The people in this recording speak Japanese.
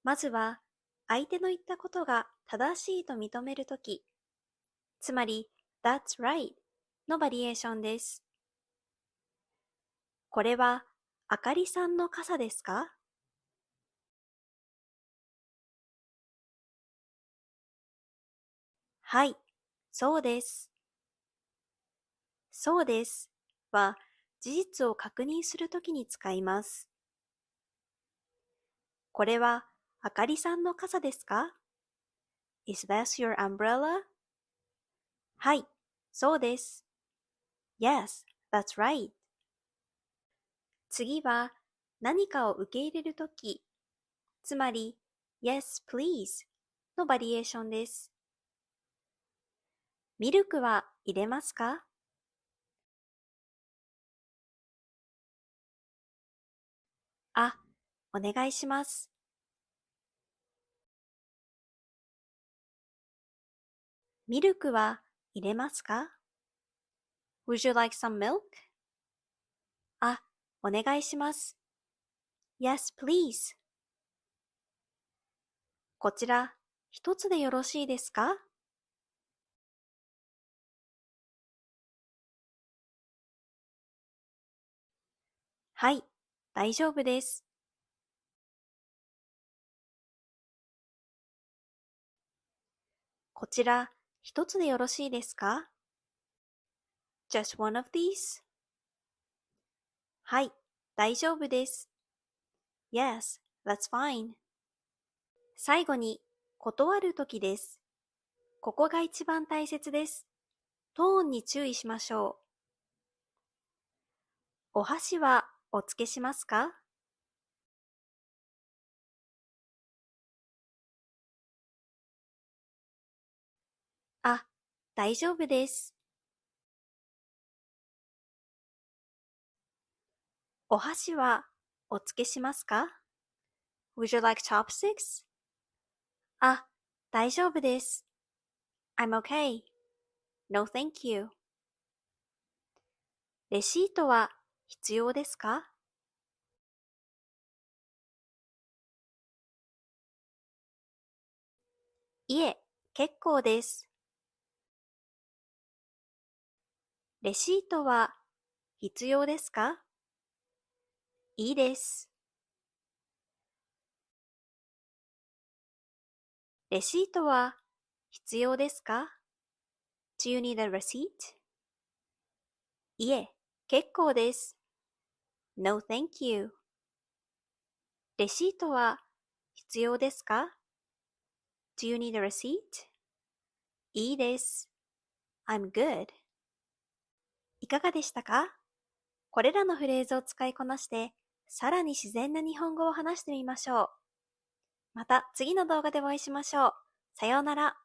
まずは、相手の言ったことが正しいと認めるとき、つまり、That's right のバリエーションです。これは、あかりさんの傘ですか？はい、そうです。そうですは、事実を確認するときに使います。これは、あかりさんの傘ですか？ Is that your umbrella? はい、そうです。Yes, that's right. 次は、何かを受け入れるとき、つまり、Yes, please のバリエーションです。ミルクは入れますか？あ、お願いします。ミルクは入れますか？ Would you like some milk? あ、お願いします。Yes, please. こちら、一つでよろしいですか？はい、大丈夫です。こちら、一つでよろしいですか？ Just one of these? はい、大丈夫です。Yes, that's fine. 最後に、断るときです。ここが一番大切です。トーンに注意しましょう。お箸はお付けしますか？あ、大丈夫です。お箸はお付けしますか？ Would you like chopsticks? あ、大丈夫です。I'm okay. No, thank you. レシートは必要ですか？いえ、結構です。レシートは必要ですか？いいです。レシートは必要ですか？ Do you need a receipt? いえ、結構です。No, thank you. レシートは必要ですか？ Do you need a receipt? いいです。I'm good. いかがでしたか？これらのフレーズを使いこなして、さらに自然な日本語を話してみましょう。また次の動画でお会いしましょう。さようなら。